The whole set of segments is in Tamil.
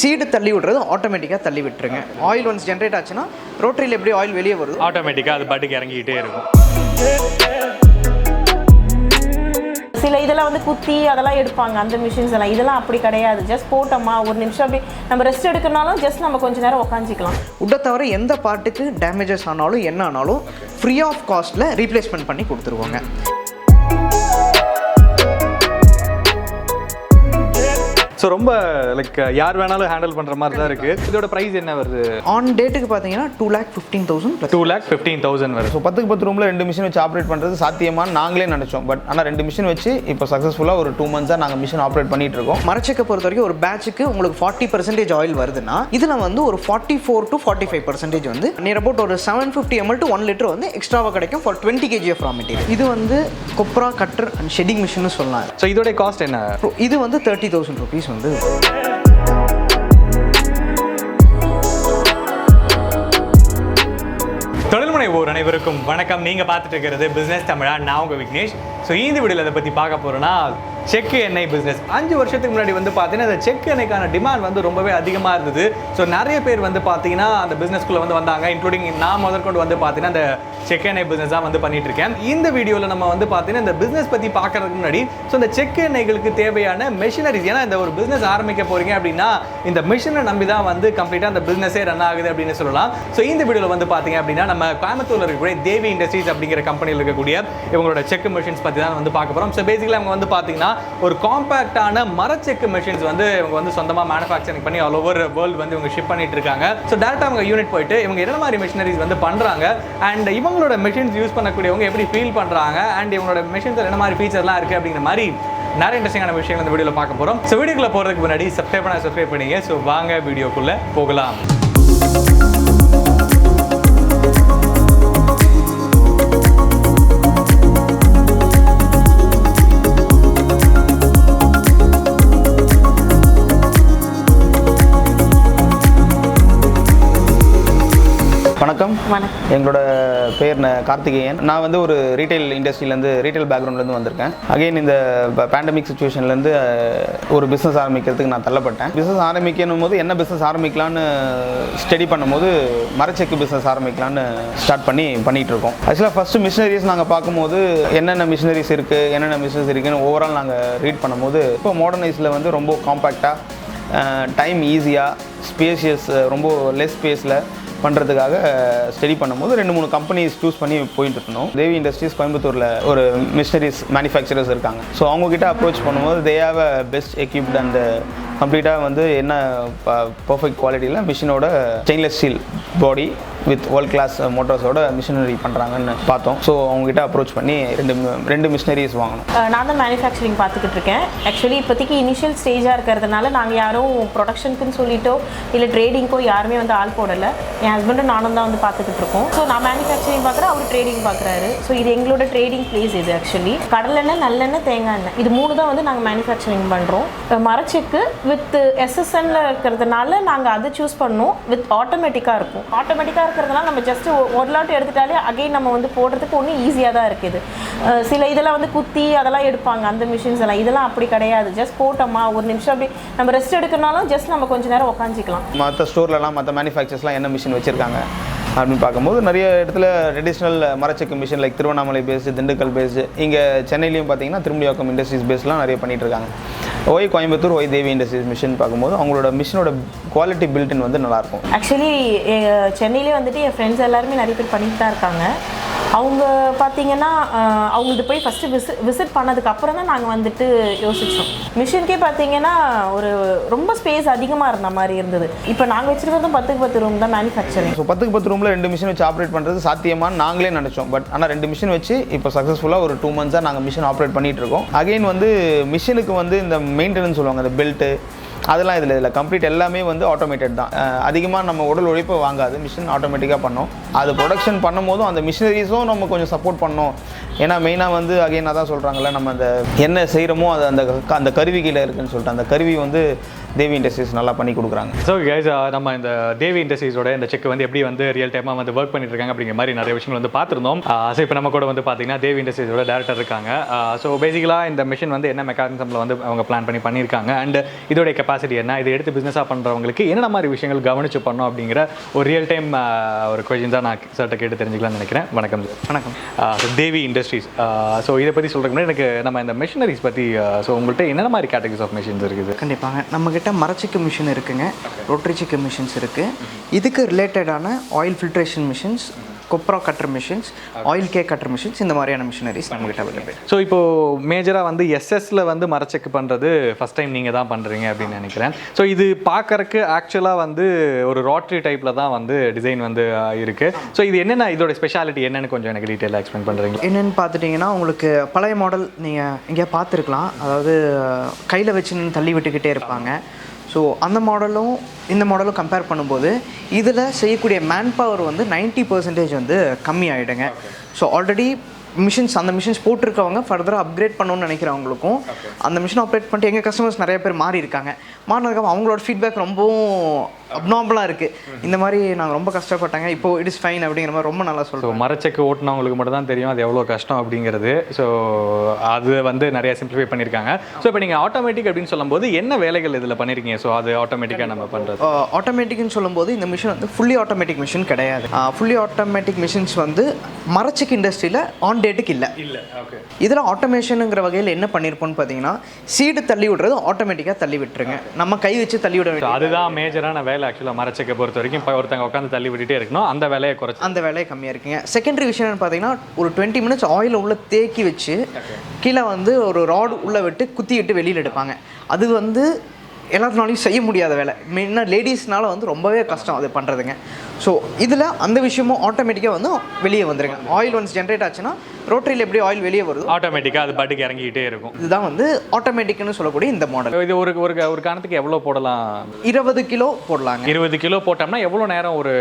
சீடு தள்ளி விடுறது ஆட்டோமேட்டிக்காக தள்ளி விட்டுருங்க. ஆயில் ஒன்ஸ் ஜென்ரேட் ஆச்சுன்னா ரோட்டரியில் எப்படி ஆயில் வெளியே வருது ஆட்டோமேட்டிக்காக அது பாட்டுக்கு இறங்கிக்கிட்டே இருக்கும். சில இதெல்லாம் வந்து குத்தி அதெல்லாம் எடுப்பாங்க அந்த மிஷின்ஸ் எல்லாம். இதெல்லாம் அப்படி கிடையாது. ஜஸ்ட் போட்டோமா ஒரு நிமிஷம் அப்படி நம்ம ரெஸ்ட் எடுக்கணும்னாலும் ஜஸ்ட் நம்ம கொஞ்சம் நேரம் உட்காந்துக்கலாம். உட்டை தவிர எந்த பார்ட்டுக்கு டேமேஜஸ் ஆனாலும் என்ன ஆனாலும் ஃப்ரீ ஆஃப் காஸ்ட்டில் ரீப்ளேஸ்மெண்ட் பண்ணி கொடுத்துருவாங்க. ஸோ ரொம்ப லைக் யார் வேணாலும் ஹேண்டில் பண்ணுற மாதிரி தான் இருக்குது. இதோட ப்ரைஸ் என்ன வருது? ஆன் டேட்டுக்கு பார்த்தீங்கன்னா 2,15,000 2,15,000 வருது. ஸோ 10 ரூமில் 2 மிஷின் வச்சு ஆப்ரேட் பண்ணுறது சாத்தியமானு நாங்களே நினச்சோம். பட் ஆனால் 2 மிஷின் வச்சு இப்போ சக்ஸஸ்ஃபுல்லாக ஒரு 2 மந்த்ஸாக நாங்கள் மிஷின் ஆப்ரேட் பண்ணிட்டு இருக்கோம். மரச்செக்கை பொறுத்த வரைக்கும் ஒரு பேட்சுக்கு உங்களுக்கு 40% ஆயில் வருதுன்னா இதில் வந்து ஒரு 44 to 45% வந்து நியர் அபவுட் ஒரு 750 ml to 1 liter வந்து எக்ஸ்ட்ராவாக கிடைக்கும் for 20 kg of raw material. இது வந்து கொப்ரா கட்டர் அண்ட் ஷெட்டிங் மிஷின்னு சொல்லலாம். ஸோ இதோட காஸ்ட் என்ன? இது வந்து 30,000 rupees வந்து. தொழில்முனைவோர் அனைவருக்கும் வணக்கம். நீங்கள் பார்த்துட்டு இருக்கிறது பிஸ்னஸ் தமிழா. நான் உங்கள் விக்னேஷ். ஸோ இந்த வீடியோவில் அதை பற்றி பார்க்க போகிறோன்னா செக்கு எண்ணெய் பிஸ்னஸ். 5 வருஷத்துக்கு முன்னாடி வந்து பார்த்தீங்கன்னா அந்த செக்கு எண்ணெய்க்கான டிமாண்ட் வந்து ரொம்பவே அதிகமாக இருந்தது. ஸோ நிறைய பேர் வந்து பார்த்தீங்கன்னா அந்த பிஸ்னஸ்க்குள்ளே வந்து வந்தாங்க. இன்க்ளூடிங் நான் முதற்கொண்டு வந்து பார்த்தீங்கன்னா அந்த செக்கு எண்ணெய் பிஸ்னஸ் தான் வந்து பண்ணிட்டு இருக்கேன். இந்த வீடியோவில் நம்ம வந்து பார்த்தீங்கன்னா இந்த பிஸ்னஸ் பற்றி பார்க்கறதுக்கு முன்னாடி ஸோ இந்த செக்கு எண்ணெய்களுக்கு தேவையான மெஷினரிஸ், ஏன்னா இந்த ஒரு பிஸ்னஸ் ஆரம்பிக்க போகிறீங்க அப்படின்னா இந்த மிஷினை நம்பி தான் வந்து கம்ப்ளீட்டாக அந்த பிஸ்னஸே ரன் ஆகுது அப்படின்னு சொல்லலாம். ஸோ இந்த வீடியோவில் வந்து பார்த்தீங்க அப்படின்னா நம்ம கோயம்புத்தூரில் இருக்கக்கூடிய தேவி இண்டஸ்ட்ரீஸ் அப்படிங்கிற கம்பெனியில் இருக்கக்கூடிய இவங்களோட செக்கு மிஷின்ஸ் பற்றி தான் வந்து பார்க்க போகிறோம். ஸோ பேசிக்கலாக அவங்க வந்து பார்த்தீங்கன்னா ஒரு காம்பேக்டான மரச்செக்கு மிஷின்ஸ் வந்து இவங்க வந்து சொந்தமாக மேனுஃபேக்சரிங் பண்ணி ஆல் ஓவர் வேர்ல்டு வந்து இவங்க ஷிப் பண்ணிட்டு இருக்காங்க. ஸோ டேரக்டாக அவங்க யூனிட் போயிட்டு இவங்க என்ன மாதிரி மிஷினரிஸ் வந்து பண்ணுறாங்க அண்ட் இவங்களோட மிஷின்ஸ் யூஸ் பண்ணக்கூடியவங்க எப்படி ஃபீல் பண்ணுறாங்க அண்ட் இவங்களோட மிஷின்ஸ் என்ன மாதிரி ஃபீச்சர்லாம் இருக்குது அப்படிங்கிற மாதிரி நிறைய இன்ட்ரெஸ்டிங்கான விஷயங்கள் இந்த வீடியோவில் பார்க்க போகிறோம். ஸோ வீடியோக்குள்ளே போகிறதுக்கு முன்னாடி சப்ஸ்கிரைப் பண்ணிங்க. ஸோ வாங்க வீடியோக்குள்ளே போகலாம். வணக்கம். எங்களோட பேர் கார்த்திகேயன். நான் வந்து ஒரு ரீட்டைல் இண்டஸ்ட்ரியிலேருந்து ரீட்டைல் பேக்ரவுண்ட்லேருந்து வந்திருக்கேன். அகைன் இந்த பேண்டமிக் சுச்சுவேஷன்லேருந்து ஒரு பிஸ்னஸ் ஆரம்பிக்கிறதுக்கு நான் தள்ளப்பட்டேன். பிஸ்னஸ் ஆரம்பிக்கணும் போது என்ன பிஸ்னஸ் ஆரம்பிக்கலான்னு ஸ்டடி பண்ணும்போது மரச்செக்கு பிஸ்னஸ் ஆரம்பிக்கலான்னு ஸ்டார்ட் பண்ணிகிட்டு இருக்கோம். ஆக்சுவலாக ஃபஸ்ட்டு மிஷினரிஸ் நாங்கள் பார்க்கும்போது என்னென்ன மிஷினரிஸ் இருக்குன்னு ஓவரால் நாங்கள் ரீட் பண்ணும்போது இப்போ மாடர்னைஸில் வந்து ரொம்ப காம்பேக்டாக டைம் ஈஸியாக ஸ்பேஷியஸ் ரொம்ப லெஸ் ஸ்பேஸில் பண்ணுறதுக்காக ஸ்டடி பண்ணும்போது 2-3 கம்பெனிஸ் சூஸ் பண்ணி போயிட்டு இருக்கணும். தேவி இண்டஸ்ட்ரீஸ் கோயம்புத்தூரில் ஒரு மிஷினரிஸ் மேனுஃபேக்சரர்ஸ் இருக்காங்க. ஸோ அவங்கக்கிட்ட அப்ரோச் பண்ணும்போது they have a best equipped and கம்ப்ளீட்டாக வந்து என்ன பர்ஃபெக்ட் குவாலிட்டியில் மிஷினோட stainless steel body with world class மோட்டார்ஸோட மிஷினரி பண்ணுறாங்கன்னு பார்த்தோம். ஸோ அவங்ககிட்ட அப்ரோச் பண்ணி ரெண்டு மிஷினரிஸ் வாங்கணும். நான் தான் மேனுஃபேக்சரிங் பார்த்துக்கிட்டு இருக்கேன். ஆக்சுவலி இப்போதைக்கு இனிஷியல் ஸ்டேஜாக இருக்கிறதுனால நாங்கள் யாரும் ப்ரொடக்ஷனுக்குன்னு சொல்லிட்டோ இல்லை ட்ரேடிங்க்கோ யாருமே வந்து ஆள் போடலை. என் ஹஸ்பண்டும் நானும் தான் வந்து பார்த்துக்கிட்டு இருக்கோம். ஸோ நான் மேனுஃபேக்சரிங் பார்க்குறேன், அவர் ட்ரேடிங் பார்க்குறாரு. ஸோ இது எங்களோட ட்ரேடிங் பிளேஸ். இது ஆக்சுவலி கடலெண்ணெய், நல்லெண்ணெய், தேங்காய் எண்ணெய் இது 3 தான் வந்து நாங்கள் மேனுஃபேக்சரிங் பண்ணுறோம். மரச்செக்கு வித் எஸ்எஸ்என்ல இருக்கிறதுனால நாங்கள் அதை சூஸ் பண்ணோம். வித் ஆட்டோமேட்டிக்காக இருக்கும். ஆட்டோமேட்டிக்காக இருக்கிறதுனால நம்ம ஜஸ்ட் ஒரு லாட் எடுத்துட்டாலே அகைன் நம்ம வந்து போடுறதுக்கு ஒன்றும் ஈஸியாக தான் இருக்குது. சில இதெல்லாம் வந்து குத்தி அதெல்லாம் எடுப்பாங்க அந்த மிஷின்ஸ் எல்லாம். இதெல்லாம் அப்படி கிடையாது. ஜஸ்ட் போட்டோமா ஒரு நிமிஷம் அப்படி நம்ம ரெஸ்ட் எடுக்கணும்னாலும் ஜஸ்ட் நம்ம கொஞ்சம் நேரம் உட்காந்துக்கலாம். மற்ற ஸ்டோர்லலாம் மற்ற மேனுஃபேக்சர்ஸ்லாம் என்ன மிஷின் வச்சுருக்காங்க அப்படின்னு பார்க்கும்போது நிறைய இடத்துல ட்ரெடிஷ்னல் மரச்செக்கு machine like Tiruvannamalai based, Dindigul based, இங்கே சென்னையிலையும் பார்த்தீங்கன்னா திருமணிவாக்கம் இண்டஸ்ட்ரீஸ் பேஸ்லாம் நிறைய பண்ணிகிட்டு இருக்காங்க. கோயம்புத்தூர் தேவி இண்டஸ்ட்ரீஸ் மிஷின் பார்க்கும்போது அவங்களோட மிஷினோட குவாலிட்டி பில்டின் வந்து நல்லாயிருக்கும். ஆக்சுவலி சென்னையிலே வந்துட்டு என் ஃப்ரெண்ட்ஸ் எல்லாருமே நிறைய பேர் பண்ணிட்டு தான் இருக்காங்க. அவங்க பார்த்தீங்கன்னா அவங்களுக்கு போய் ஃபஸ்ட்டு விசிட் பண்ணதுக்கு அப்புறம் தான் நாங்கள் வந்துட்டு யோசித்தோம். மிஷினுக்கே பார்த்தீங்கன்னா ஒரு ரொம்ப ஸ்பேஸ் அதிகமாக இருந்த மாதிரி இருந்தது. இப்போ நாங்கள் வச்சுருக்கிறதும் 10 ரூம் தான் மேனுஃபேக்சரிங். ஸோ 10 ரூமில் 2 மிஷின் வச்சு ஆப்ரேட் பண்ணுறது சாத்தியமானு நாங்களே நினச்சோம். பட் ஆனால் 2 மிஷின் வச்சு இப்போ சக்ஸஸ்ஃபுல்லாக ஒரு 2 மந்த்ஸாக நாங்கள் மிஷின் ஆப்ரேட் பண்ணிகிட்டு இருக்கோம். அகைன் வந்து மிஷினுக்கு வந்து இந்த மெயின்டெனன்ஸ் சொல்லுவாங்க, அந்த பெல்ட்டு அதெல்லாம் இதில் கம்ப்ளீட் எல்லாமே வந்து ஆட்டோமேட்டட் தான். அதிகமாக நம்ம உடல் உழைப்பை வாங்காது. மிஷின் ஆட்டோமேட்டிக்காக பண்ணோம். அது ப்ரொடக்ஷன் பண்ணும் போதும் அந்த மிஷினரிஸும் நம்ம கொஞ்சம் சப்போர்ட் பண்ணோம். ஏன்னா மெயினாக வந்து அகைன் அதான் சொல்கிறாங்கல்ல, நம்ம அந்த என்ன செய்கிறோமோ அது அந்த கருவி கீழே இருக்குன்னு சொல்லிட்டு அந்த கருவி வந்து தேவி இண்டஸ்ட்ரீஸ் நல்லா பண்ணி கொடுக்குறாங்க. ஸோ கைஸ், நம்ம இந்த தேவி இண்டஸ்ட்ரீஸோட இந்த செக் வந்து எப்படி வந்து ரியல் டைமாக வந்து ஒர்க் பண்ணிட்டு இருக்காங்க அப்படிங்கிற மாதிரி நிறைய விஷயங்கள் வந்து பார்த்துருந்தோம். ஸோ இப்போ நம்ம கூட வந்து பார்த்தீங்கன்னா தேவி இண்டஸ்ட்ரீஸோட டேரக்டர் இருக்காங்க. ஸோ பேசிக்கலாக இந்த மிஷின் வந்து என்ன மெக்கானிசமில் வந்து அவங்க பிளான் பண்ணியிருக்காங்க அண்ட் இதோடைய கெப்பாசிட்டி என்ன, இதை எடுத்து பிஸ்னஸாக பண்ணுறவங்களுக்கு என்ன மாதிரி விஷயங்கள் கவனிச்சு பண்ணோம் அப்படிங்கிற ஒரு ரியல் டைம் ஒரு கொஸ்டின் தான் நான் சார்ட்ட கேட்டு தெரிஞ்சுக்கலாம்னு நினைக்கிறேன். வணக்கம் சார். வணக்கம். தேவி இண்டஸ்ட்ரீஸ், ஸோ இதை பற்றி சொல்கிறதுக்கு முன்னாடி எனக்கு நம்ம இந்த மிஷினரிஸ் பற்றி, ஸோ உங்கள்கிட்ட என்னென்ன மாதிரி கேட்டகரிஸ் ஆஃப் மிஷின்ஸ் இருக்குது? கண்டிப்பாங்க. நம்மக்கிட்ட மரச்சிக்கு மிஷின் இருக்குங்க, ரோட்டரி சிக்கு மிஷின்ஸ் இருக்குது. இதுக்கு ரிலேட்டடான oil filtration machines, cobra cutter machines, oil cake cutter machines, இந்த மாதிரியான மிஷினரிஸ் நம்மகிட்ட அவைலபிள். ஸோ இப்போது மேஜராக வந்து எஸ்எஸ்ல வந்து மரச்செக்கு பண்ணுறது ஃபஸ்ட் டைம் நீங்கள் தான் பண்ணுறீங்க அப்படின்னு நினைக்கிறேன். ஸோ இது பார்க்கறக்கு ஆக்சுவலாக வந்து ஒரு ரோட்டரி டைப்பில் தான் வந்து டிசைன் வந்து இருக்குது. ஸோ இது என்னென்ன, இதோட ஸ்பெஷாலிட்டி என்னென்னு கொஞ்சம் எனக்கு டீட்டெயிலாக எக்ஸ்பிளைன் பண்ணுறீங்க? என்னென்னு பார்த்துட்டிங்கன்னா, உங்களுக்கு பழைய மாடல் நீங்கள் இங்கே பார்த்துருக்கலாம். அதாவது கையில் வச்சு தள்ளி விட்டுக்கிட்டே இருப்பாங்க. ஸோ அந்த மாடலும் இந்த மாடலும் கம்பேர் பண்ணும்போது இதில் செய்யக்கூடிய மேன் பவர் வந்து 90% வந்து கம்மி ஆகிடுங்க. ஸோ ஆல்ரெடி மிஷின்ஸ், அந்த மிஷின்ஸ் போட்டிருக்கவங்க ஃபர்தராக அப்கிரேட் பண்ணணும்னு நினைக்கிறவங்களுக்கும் அந்த மிஷின் ஆப்ரேட் பண்ணிட்டு எங்கள் கஸ்டமர்ஸ் நிறைய பேர் மாறி இருக்காங்க. மாறினதுக்கப்புறம் அவங்களோட ஃபீட்பேக் ரொம்பவும் அப்நார்மலாக இருக்குது. இந்த மாதிரி நாங்கள் ரொம்ப கஷ்டப்பட்டாங்க, இப்போது இட் இஸ் ஃபைன் அப்படிங்கிற மாதிரி ரொம்ப நல்லா சொல்லுவோம். மரச்செக்கு ஓட்டுனவங்களுக்கு மட்டும் தான் தெரியும் அது எவ்வளோ கஷ்டம் அப்படிங்கிறது. ஸோ அது வந்து நிறைய சிம்பிளிஃபை பண்ணியிருக்காங்க. ஸோ இப்போ நீங்கள் ஆட்டோமேட்டிக் அப்படின்னு சொல்லும்போது என்ன வேலைகள் இதில் பண்ணியிருக்கீங்க? ஸோ அது ஆட்டோமேட்டிக்காக நம்ம பண்ணுறது. ஆட்டோமேட்டிக்னு சொல்லும்போது இந்த மிஷின் வந்து ஃபுல்லி ஆட்டோமேட்டிக் மிஷின் கிடையாது. ஃபுல்லி ஆட்டோமேட்டிக் மிஷின்ஸ் வந்து மரச்செக்கு இண்டஸ்ட்ரியில் ஆன் டேட்டுக்கு இல்லை. ஓகே. இதில் ஆட்டோமேஷனுங்கிற வகையில் என்ன பண்ணியிருப்போம்னு பார்த்தீங்கன்னா, சீடு தள்ளி விடுறது ஆட்டோமேட்டிக்காக தள்ளி விட்டுருங்க, நம்ம கை வச்சு தள்ளி விட வேண்டிய அதுதான் மேஜரான வேலை. ஆக்சுவலாக மரச்செக்கை பொறுத்த வரைக்கும் இப்போ ஒருத்தங்க உட்காந்து தள்ளி விட்டுட்டே இருக்கணும், அந்த வேலையை குறைச்சி அந்த வேலையை கம்மியாக இருக்குங்க. செகண்டரி விஷயம் பார்த்தீங்கன்னா, ஒரு 20 மினிட்ஸ் ஆயிலை உள்ள தேக்கி வச்சு கீழே வந்து ஒரு ராடு உள்ளே விட்டு குத்தி விட்டு வெளியில் எடுப்பாங்க. அது வந்து எல்லாத்தினாலையும் செய்ய முடியாத வேலை. மெயினாக லேடிஸ்னால வந்து ரொம்பவே கஷ்டம் அது பண்ணுறதுங்க. ஸோ இதில் அந்த விஷயமும் ஆட்டோமேட்டிக்காக வந்து வெளியே வந்துருங்க. ஆயில் ஒன்ஸ் ஜென்ரேட் ஆச்சுன்னா ரோட்டரியில் எப்படி ஆயில் வெளியே வருது ஆட்டோமேட்டிக்காக அது பாட்டுக்கு இறங்கிக்கிட்டே இருக்கும். இதுதான் வந்து ஆட்டோமேட்டிக்னு சொல்லக்கூடிய இந்த மாடல். இது ஒரு ஒரு கணத்துக்கு எவ்வளோ போடலாம்? 20 கிலோ போடலாங்க. 20 கிலோ போட்டோம்னா எவ்வளோ நேரம் ஒரு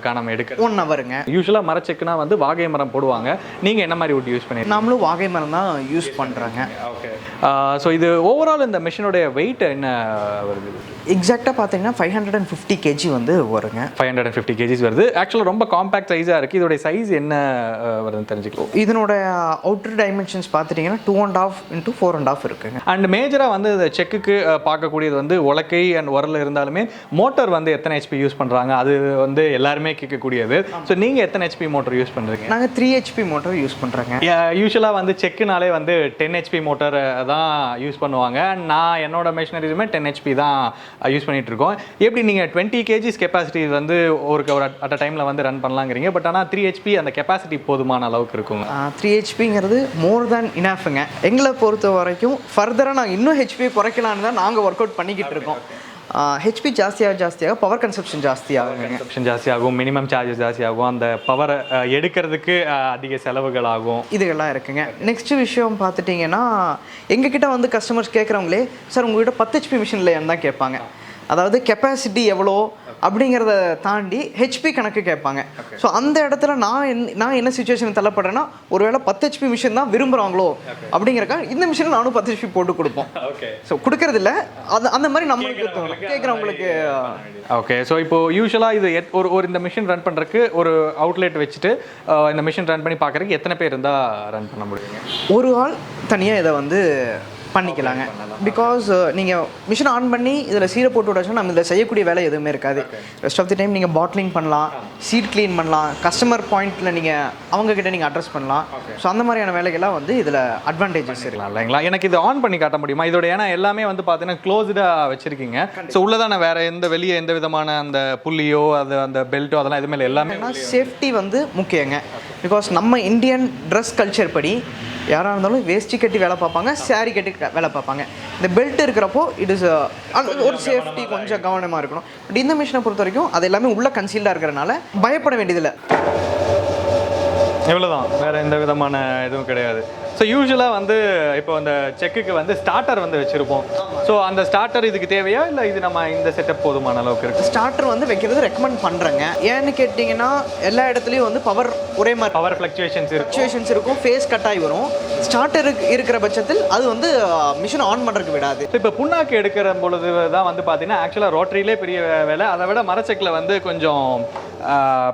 கணம் எடுக்க? 1 ஹவருங்க. யூஸ்வலாக மரச்செக்குனா வந்து வாகை மரம் போடுவாங்க. நீங்கள் என்ன மாதிரி வுட் யூஸ் பண்ணி? நாமளும் வாகை மரம் தான் யூஸ் பண்ணுறாங்க. ஓகே. ஸோ இது ஓவரால் இந்த மிஷினுடைய வெயிட் என்ன வருது? எக்ஸாக்டாக பார்த்தீங்கன்னா 550 kg வந்து வருங்க. 550 kg வருது. ஆக்சுவலாக ரொம்ப காம்பேக்ட் சைஸாக இருக்குது. இதோட சைஸ் என்ன வருதுன்னு தெரிஞ்சுக்கலாம். இதனோட அவுட்டர் டைமென்ஷன்ஸ் பார்த்துட்டிங்கன்னா 2.5 into 4.5 இருக்குங்க. அண்ட் மேஜராக வந்து இந்த செக்குக்கு பார்க்கக்கூடியது வந்து உலக்கை அண்ட் உரல் இருந்தாலுமே மோட்டர் வந்து எத்தனை HP யூஸ் பண்ணுறாங்க அது வந்து எல்லாருமே கேட்கக்கூடியது. ஸோ நீங்கள் எத்தனை HP மோட்டர் யூஸ் பண்ணுறீங்க? நாங்கள் 3 HP மோட்டர் யூஸ் பண்ணுறேங்க. யூஸ்வலாக வந்து செக்குனாலே வந்து 10 HP மோட்டர் தான் யூஸ் பண்ணுவாங்க. நான் என்னோட மிஷினரிஸுமே 10 HP தான் யூஸ் பண்ணிட்டு இருக்கோம். எப்படி நீங்கள் 20 kg கெப்பாசிட்டி வந்து ஒரு அட் அ டைமில் வந்து ரன் பண்ணலாங்கிறீங்க. பட் ஆனால் 3 HP அந்த கெப்பாசிட்டி போதுமான அளவுக்கு இருக்குங்க. 3 HPங்கிறது மோர் தேன் இனஃப்ங்க. எங்களை பொறுத்த வரைக்கும் ஃபர்தராக நாங்கள் இன்னும் HP குறைக்கலான்னு தான் நாங்கள் ஒர்க் அவுட் பண்ணிக்கிட்டு இருக்கோம். HP ஜாஸ்தியாக பவர் கன்சப்ஷன் ஜாஸ்தியாகும், மினிமம் சார்ஜஸ் ஜாஸ்தியாகும், அந்த பவரை எடுக்கிறதுக்கு அதிக செலவுகள் ஆகும், இதுகள்லாம் இருக்குங்க. நெக்ஸ்ட் விஷயம் பார்த்துட்டிங்கன்னா, எங்ககிட்ட வந்து கஸ்டமர்ஸ் கேட்குறவங்களே, சார் உங்கள்கிட்ட 10 HP மிஷின் இல்லையான்னு தான் கேட்பாங்க. அதாவது கெப்பாசிட்டி எவ்வளோ அப்படிங்கிறத தாண்டி HP கணக்கு கேட்பாங்க. ஸோ அந்த இடத்துல நான் என்ன சுச்சுவேஷன் தள்ளப்படுறேன்னா, ஒருவேளை 10 HP மிஷின் தான் விரும்புகிறாங்களோ அப்படிங்கிறக்கா இந்த மிஷினில் நானும் 10 HP போட்டு கொடுப்போம். ஸோ கொடுக்கறது இல்லை, அது அந்த மாதிரி நம்மளுக்கு கேட்குறவங்களுக்கு. ஓகே. ஸோ இப்போ யூஸ்வலாக இது ஒரு இந்த மிஷின் ரன் பண்ணுறதுக்கு ஒரு அவுட்லெட் வச்சுட்டு இந்த மிஷின் ரன் பண்ணி பார்க்குறதுக்கு எத்தனை பேர் இருந்தால் ரன் பண்ண முடியுங்க? ஒரு ஆள் தனியாக இதை வந்து பண்ணிக்கலாங்க. பிகாஸ் நீங்கள் மிஷின் ஆன் பண்ணி இதில் சீரை போட்டு விடாச்சுன்னா நம்ம இதில் செய்யக்கூடிய வேலை எதுவுமே இருக்காது. ரெஸ்ட் ஆஃப் தி டைம் நீங்கள் பாட்லிங் பண்ணலாம், சீட் க்ளீன் பண்ணலாம், கஸ்டமர் பாயிண்ட்டில் நீங்கள் அவங்கக்கிட்ட நீங்கள் அட்ரஸ் பண்ணலாம். ஸோ அந்த மாதிரியான வேலைகள்லாம் வந்து இதில் அட்வான்டேஜஸ் இருக்கலாம் இல்லைங்களா? எனக்கு இது ஆன் பண்ணி காட்ட முடியுமா இதோட? ஏன்னா எல்லாமே வந்து பார்த்தீங்கன்னா க்ளோஸ்டாக வச்சுருக்கீங்க. ஸோ உள்ளதான வேறு வெளியே எந்த விதமான அந்த புள்ளியோ அந்த பெல்ட்டோ அதெல்லாம் எதுவுமே இல்லை. எல்லாமே சேஃப்டி வந்து முக்கியங்க. பிகாஸ் நம்ம இந்தியன் ட்ரெஸ் கல்ச்சர் படி யாராக இருந்தாலும் வேஷ்டி கட்டி வேலை பார்ப்பாங்க, சாரி கட்டி வேலை பார்ப்பாங்க. இந்த பெல்ட் இருக்கிறப்போ இட் இஸ் ஒரு சேஃப்டி கொஞ்சம் கவனமாக இருக்கணும். பட் இந்த மிஷினை பொறுத்த வரைக்கும் அது எல்லாமே உள்ள கன்சீல்டாக இருக்கிறனால பயப்பட வேண்டியதில்லை. இவ்வளோதான், வேறு எந்த விதமான இதுவும் கிடையாது. ஸோ யூஸ்வலாக வந்து இப்போ அந்த செக்குக்கு வந்து ஸ்டார்டர் வந்து வச்சுருப்போம். ஸோ அந்த ஸ்டார்டர் இதுக்கு தேவையா இல்லை இது நம்ம இந்த செட்டப் போதுமான அளவுக்கு இருக்குது? ஸ்டார்டர் வந்து வைக்கிறது ரெக்கமெண்ட் பண்ணுறேங்க. ஏன்னு கேட்டிங்கன்னா எல்லா இடத்துலையும் வந்து பவர் ஒரே மாதிரி பவர் ஃப்ளக்சுவேஷன்ஸ் இருக்கும், ஃபேஸ் கட் ஆகி வரும். ஸ்டார்டர் இருக்கிற பட்சத்தில் அது வந்து மிஷின் ஆன் பண்ணுறதுக்கு விடாது. ஸோ இப்போ புண்ணாக்கு எடுக்கிற பொழுது தான் வந்து பார்த்தீங்கன்னா ஆக்சுவலாக ரோட்டரியிலே பெரிய வேலை, அதை விட மரச்செக்கில் வந்து கொஞ்சம்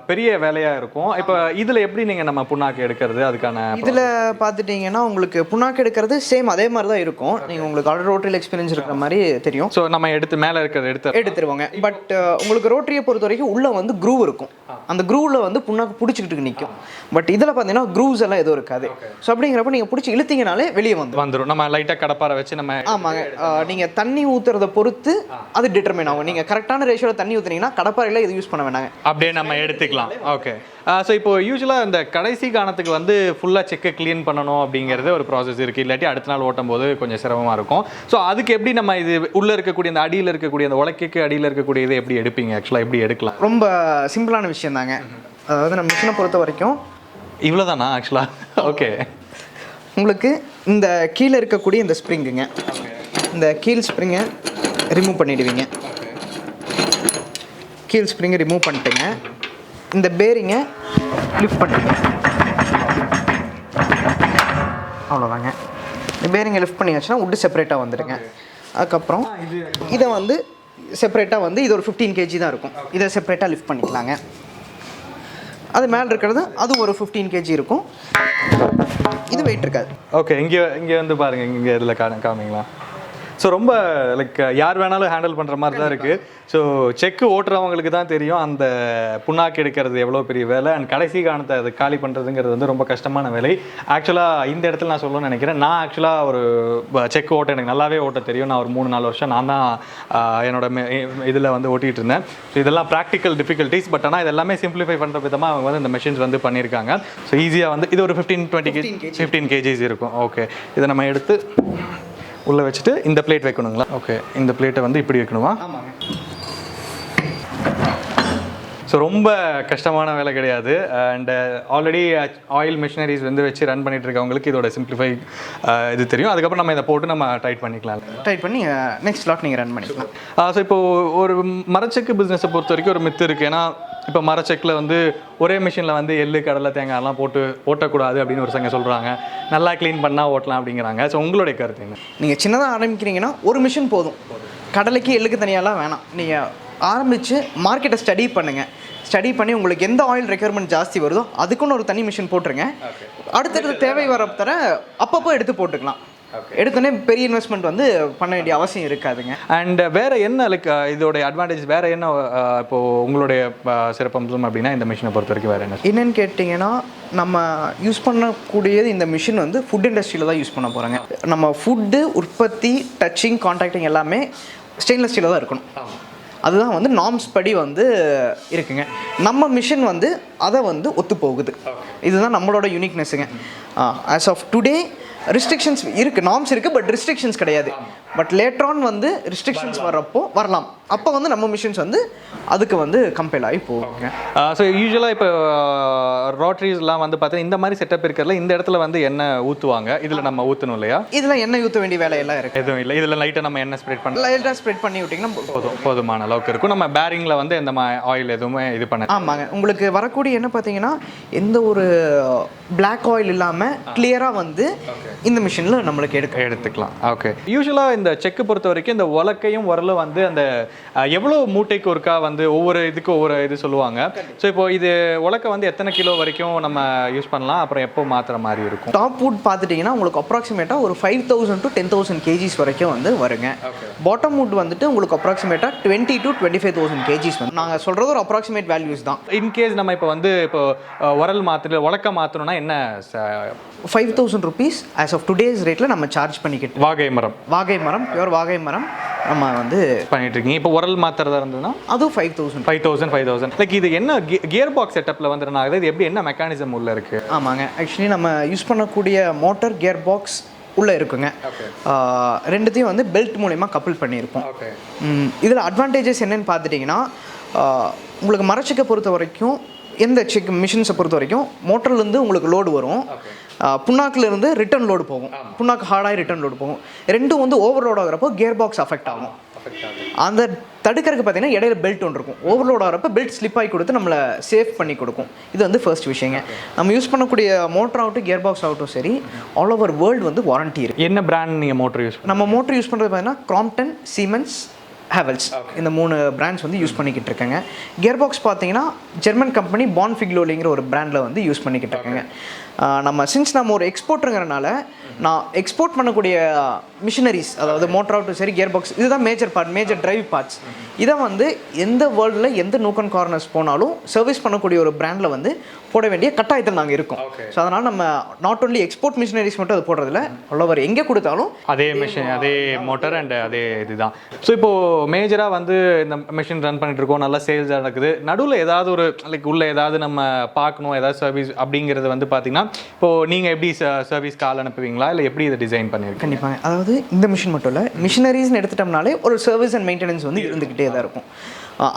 பெரிய வேலையாக இருக்கும். இப்போ இதில் எப்படி நீங்கள் நம்ம புண்ணாக்கு எடுக்கிறது அதுக்கான இதில் பார்த்துட்டிங்கன்னா உங்களுக்கு புண்ணாக்கு எடுக்கிறது சேம் அதே மாதிரி தான் இருக்கும். நீங்கள் உங்களுக்கு ஆல்ரெடி ரோட்டரியில் எக்ஸ்பீரியன்ஸ் இருக்கிற மாதிரி தெரியும். ஸோ நம்ம மேலே இருக்கிறத எடுத்துருவாங்க. பட் உங்களுக்கு ரோட்டரியை பொறுத்த வரைக்கும் உள்ளே வந்து க்ரூவ் இருக்கும். அந்த க்ரூவில் வந்து புண்ணாக்கு பிடிச்சிக்கிட்டு நிற்கும். பட் இதில் பார்த்தீங்கன்னா க்ரூவ்ஸ் எல்லாம் எதுவும் இருக்காது. ஸோ அப்படிங்கிறப்ப நீங்கள் பிடிச்சி இழுத்தீங்கனாலே வெளியே வந்துடும். நம்ம லைட்டாக கடப்பாரை வச்சு நம்ம ஆமாங்க. நீங்கள் தண்ணி ஊற்றுறத பொறுத்து அது டிட்டர்மைன் ஆகும். நீங்கள் கரெக்டான ரேஷியோவில் தண்ணி ஊற்றுனீங்கன்னா கடப்பாரையில் இது யூஸ் பண்ண வேணாங்க, அப்படியே நம்ம எடுத்துக்கலாம். ஓகே. ஸோ இப்போ யூஸ்வலாக இந்த கடைசி காலத்துக்கு வந்து ஃபுல்லாக செக்கை க்ளீன் பண்ணணும் அப்படிங்கிறது ஒரு ப்ராசஸ் இருக்குது. இல்லாட்டி அடுத்த நாள் ஓட்டும் போது கொஞ்சம் சிரமமாக இருக்கும். ஸோ அதுக்கு எப்படி நம்ம இது உள்ளே இருக்கக்கூடிய அந்த அடியில் இருக்கக்கூடிய அந்த உலக்கைக்கு அடியில் இருக்கக்கூடிய இதை எப்படி எடுப்பீங்க? ஆக்சுவலாக எப்படி எடுக்கலாம்? ரொம்ப சிம்பிளான விஷயம் தாங்க. அதாவது நம்ம மிஷினை பொறுத்த வரைக்கும் இவ்வளோதானா ஆக்சுவலாக? ஓகே. உங்களுக்கு இந்த கீழே இருக்கக்கூடிய இந்த ஸ்ப்ரிங்குங்க, இந்த கீழ் ஸ்ப்ரிங்கை ரிமூவ் பண்ணிடுவீங்க. கீழ் ஸ்ப்ரிங்கை ரிமூவ் பண்ணிட்டுங்க இந்த பேரிங்கை லிஃப்ட் பண்ணிடுங்க. அவ்வளோதாங்க. இந்த பேரிங்கை லிஃப்ட் பண்ணியாச்சுன்னா உட்டு செப்பரேட்டாக வந்துடுங்க. அதுக்கப்புறம் இதை வந்து செப்பரேட்டாக வந்து இது ஒரு 15 kg தான் இருக்கும். இதை செப்பரேட்டாக லிஃப்ட் பண்ணிக்கலாங்க. அது மேலே இருக்கிறது அது ஒரு 15 kg இருக்கும். இது வெயிட் இருக்காது. ஓகே. இங்கே வந்து பாருங்கள், இங்கே இதில் காமிங்களா? ஸோ ரொம்ப லைக் யார் வேணாலும் ஹேண்டில் பண்ணுற மாதிரி தான் இருக்குது. ஸோ செக்கு ஓட்டுறவங்களுக்கு தான் தெரியும் அந்த புண்ணாக்கு எடுக்கிறது எவ்வளோ பெரிய வேலை. அண்ட் கடைசி காலத்தை அது காலி பண்ணுறதுங்கிறது வந்து ரொம்ப கஷ்டமான வேலை. ஆக்சுவலாக இந்த இடத்துல நான் சொல்லணும்னு நினைக்கிறேன். நான் ஆக்சுவலாக ஒரு செக்கு ஓட்ட எனக்கு நல்லாவே ஓட்ட தெரியும். நான் ஒரு 3-4 வருஷம் நான் தான் என்னோட இதில் வந்து ஓட்டிகிட்டு இருந்தேன். ஸோ இதெல்லாம் ப்ராக்டிக்கல் டிஃபிகல்ட்டிஸ். பட் ஆனால் இதெல்லாமே சிம்பிளிஃபை பண்ணுற விதமாக அவங்க வந்து இந்த மெஷின்ஸ் வந்து பண்ணியிருக்காங்க. ஸோ ஈஸியாக வந்து இது ஒரு 15 kgs இருக்கும். ஓகே. இதை நம்ம எடுத்து உள்ளே வச்சுட்டு இந்த பிளேட் வைக்கணுங்களா? ஓகே. இந்த பிளேட்டை வந்து இப்படி வைக்கணுமா? ஆமாங்க. ஸோ ரொம்ப கஷ்டமான வேலை கிடையாது. அண்ட் ஆல்ரெடி ஆயில் மிஷினரிஸ் வந்து வச்சு ரன் பண்ணிட்டு இருக்கவங்களுக்கு இதோட சிம்பிளிஃபை இது தெரியும். அதுக்கப்புறம் நம்ம இதை போட்டு நம்ம டைட் பண்ணிக்கலாம். டைட் பண்ணி நெக்ஸ்ட் லாட் நீங்கள் ரன் பண்ணிக்கலாம். ஸோ இப்போ ஒரு மரச்செக்கு பிஸ்னஸை பொறுத்த வரைக்கும் ஒரு மித்து இருக்குது. ஏன்னா இப்போ மரச்செக்கில் வந்து ஒரே மிஷினில் வந்து எள்ளு, கடலை, தேங்காய்லாம் போட்டு ஓட்டக்கூடாது அப்படின்னு ஒரு சங்க சொல்கிறாங்க. நல்லா க்ளீன் பண்ணால் ஓட்டலாம் அப்படிங்கிறாங்க. ஸோ உங்களுடைய கருத்து என்ன? நீங்கள் சின்னதாக ஆரம்பிக்கிறீங்கன்னா ஒரு மிஷின் போதும். கடலைக்கு எள்ளுக்கு தனியாலாம் வேணாம். நீங்கள் ஆரம்பித்து மார்க்கெட்டை ஸ்டடி பண்ணுங்கள். ஸ்டடி பண்ணி உங்களுக்கு எந்த ஆயில் ரெக்யர்மெண்ட் ஜாஸ்தி வருதோ அதுக்குன்னு ஒரு தனி மிஷின் போட்டுருங்க. அடுத்தடுத்து தேவை வர தர அப்பப்போ எடுத்து போட்டுக்கலாம். எடுத்தோடனே பெரிய இன்வெஸ்ட்மெண்ட் வந்து பண்ண வேண்டிய அவசியம் இருக்காதுங்க. அண்ட் வேறு என்ன லைக் இதோடைய அட்வான்டேஜ் வேறு என்ன இப்போது உங்களுடைய சிறப்பம்சம் அப்படின்னா இந்த மிஷினை பொறுத்த வரைக்கும் வேறு என்னென்னு கேட்டிங்கன்னா நம்ம யூஸ் பண்ணக்கூடியது இந்த மிஷின் வந்து ஃபுட் இண்டஸ்ட்ரியில் தான் யூஸ் பண்ண போகிறாங்க. நம்ம ஃபுட்டு உற்பத்தி, டச்சிங், கான்டாக்டிங் எல்லாமே ஸ்டெயின்லெஸ் ஸ்டீலில் தான் இருக்கணும். அதுதான் வந்து நார்ம்ஸ் படி வந்து இருக்குங்க. நம்ம மிஷின் வந்து அதை வந்து ஒத்து போகுது. இதுதான் நம்மளோட யூனிக்னஸுங்க. ஆஸ் ஆஃப் டுடே ரெஸ்ட்ரிக்ஷன்ஸ் இருக்குது, நார்ம்ஸ் இருக்குது, பட் ரெஸ்ட்ரிக்ஷன்ஸ் கிடையாது. பட் லேட்டர் ஆன் வந்து ரெஸ்ட்ரிக்ஷன்ஸ் வரப்போ வரலாம். அப்போ வந்து நம்ம மிஷின்ஸ் வந்து அதுக்கு வந்து கம்பேர் ஆகி போகுங்க. ஸோ யூஸ்வலாக இப்போ ரோட்டரிஸ்லாம் வந்து பார்த்தீங்கன்னா இந்த மாதிரி செட்டப் இருக்கிறதுல இந்த இடத்துல வந்து எண்ணெய் ஊற்றுவாங்க. இதில் நம்ம ஊற்றணும் இல்லையா? இதில் எண்ணெய் ஊற்ற வேண்டிய வேலையெல்லாம் இருக்குது. எதுவும் இல்லை. இதில் லைட்டாக நம்ம எண்ணெய் ஸ்ப்ரெட் பண்ணி லைட்டாக ஸ்ப்ரெட் பண்ணி விட்டிங்கன்னா போதுமான அளவுக்கு இருக்கும். நம்ம பேரிங்கில் வந்து எந்த ஆயில் எதுவுமே இது பண்ண. ஆமாங்க. உங்களுக்கு வரக்கூடிய என்ன பார்த்தீங்கன்னா எந்த ஒரு பிளாக் ஆயில் இல்லாமல் கிளியராக வந்து இந்த மிஷினில் நம்மளுக்கு எடுத்துக்கலாம். ஓகே. யூஸ்வலாக இந்த செக்கு பொறுத்த வரைக்கும் இந்த உலக்கையும் உரலும் வந்து அந்த எவ்வளோ மூட்டைக்கு ஒருக்கா வந்து ஒவ்வொரு இதுக்கு ஒவ்வொரு இது சொல்லுவாங்க. ஸோ இப்போ இது உலக்கை வந்து எத்தனை கிலோ வரைக்கும் நம்ம யூஸ் பண்ணலாம், அப்புறம் எப்போ மாற்றுற மாதிரி இருக்கும்? டாப் வுட் பார்த்துட்டிங்கன்னா உங்களுக்கு அப்ராக்சிமேட்டாக ஒரு 5000 to 10,000 kgs வரைக்கும் வந்து வருங்க. பாட்டம் வுட் வந்துட்டு உங்களுக்கு அப்ராக்சிமேட்டாக 20 to 25,000 kgs வந்து நாங்கள் சொல்கிறது ஒரு அப்ராக்சிமேட் வேல்யூஸ் தான். இன்கேஸ் நம்ம இப்போ வந்து இப்போ உரல் மாற்று உலக்கை மாற்றணும்னா என்ன 5,000 rupees ஆஸ் ஆஃப் டுடேஸ் ரேட்டில் நம்ம சார்ஜ் பண்ணிக்கிட்டு வாகை மரம் பியூர் வாகை மரம் நம்ம வந்து பண்ணிட்டு இருக்கீங்க. இப்போ உரல் மாத்திரதா இருந்ததுன்னா அதுவும் 5,000 லைக் இது என்ன கியர் பாக்ஸ் செட்டப்பில் வந்து ஆகுது? இது எப்படி என்ன மெக்கானிசம் உள்ள இருக்கு? ஆமாங்க. ஆக்சுவலி நம்ம யூஸ் பண்ணக்கூடிய மோட்டார் கியர் பாக்ஸ் உள்ளே இருக்குங்க. ரெண்டுத்தையும் வந்து பெல்ட் மூலயமா கப்பிள் பண்ணியிருப்போம். இதில் அட்வான்டேஜஸ் என்னென்னு பார்த்துட்டிங்கன்னா உங்களுக்கு மரச்செக்கை பொறுத்த வரைக்கும் எந்த செக் மிஷின்ஸை பொறுத்த வரைக்கும் மோட்டர்லேருந்து உங்களுக்கு லோடு வரும், புண்ணாக்குலேருந்து ரிட்டர்ன் லோடு போகும், புண்ணாக்கு ஹார்டாகி ரிட்டர்ன் லோடு போகும். ரெண்டும் வந்து ஓவர்லோட் ஆகிறப்போ கியர் பாக்ஸ் அஃபெக்ட் ஆகும். அந்த தடுக்கிறதுக்கு பார்த்தீங்கன்னா இடையில பெல்ட் ஒன்று இருக்கும். ஓவர்லோட் ஆகிறப்ப பெல்ட் ஸ்லிப் ஆகி கொடுத்து நம்மளை சேஃப் பண்ணி கொடுக்கும். இது வந்து ஃபர்ஸ்ட் விஷயங்க. நம்ம யூஸ் பண்ணக்கூடிய மோட்டர் ஆகட்டும் கியர் பாக்ஸ் ஆகட்டும் சரி, ஆல் ஓவர் வேர்ல்டு வந்து வாரண்ட்டி இருக்குது. என்ன பிராண்ட் நீங்கள் மோட்டர் யூஸ் நம்ம மோட்டர் யூஸ் பண்ணுறது பார்த்தீங்கன்னா கிராம்ப்டன், சீமென்ஸ், ஹேவல்ஸ், இந்த 3 பிராண்ட்ஸ் வந்து யூஸ் பண்ணிக்கிட்டு இருக்காங்க. கியர் பாக்ஸ் பார்த்தீங்கன்னா ஜெர்மன் கம்பெனி பான்ஃபிக்லோலிங்கிற ஒரு பிராண்டில் வந்து யூஸ் பண்ணிக்கிட்டு இருக்காங்க. நம்ம ஒரு எக்ஸ்போர்ட்டுங்கிறனால நான் எக்ஸ்போர்ட் பண்ணக்கூடிய மிஷினரிஸ், அதாவது மோட்டர் ஆகட்டும் சரி கியர் பாக்ஸ், இதுதான் மேஜர் டிரைவ் பார்ட்ஸ். இதை வந்து எந்த வேர்ல்டில் எந்த நூக் அண்ட் கார்னர்ஸ் போனாலும் சர்வீஸ் பண்ணக்கூடிய ஒரு பிராண்டில் வந்து போட வேண்டிய கட்டாயத்தில் நாங்கள் இருக்கோம். ஸோ அதனால் நம்ம நாட் ஒன்லி எக்ஸ்போர்ட் மிஷினரிஸ் மட்டும் அது போடுறதில்ல, ஆல் எங்கே கொடுத்தாலும் அதே மிஷின், அதே மோட்டர் அண்ட் அதே இதுதான். ஸோ இப்போது மேஜராக வந்து இந்த மிஷின் ரன் பண்ணிட்டு இருக்கோம், நல்லா சேல்ஸ் நடக்குது. நடுவில் ஏதாவது ஒரு உள்ள ஏதாவது நம்ம பார்க்கணும், ஏதாவது சர்வீஸ் அப்படிங்கிறது வந்து பார்த்தீங்கன்னா இப்போது நீங்கள் எப்படி சர்வீஸ் கால் அனுப்புவீங்களா, இல்லை எப்படி இதை டிசைன் பண்ணியிருக்கீங்க? கண்டிப்பாங்க. அதாவது இந்த மிஷின் மட்டும் இல்லை, மிஷினரிஸ்னு எடுத்துட்டோம்னாலே ஒரு சர்வீஸ் அண்ட் மெயின்டெனன்ஸ் வந்து இருந்துக்கிட்டே தான் இருக்கும்.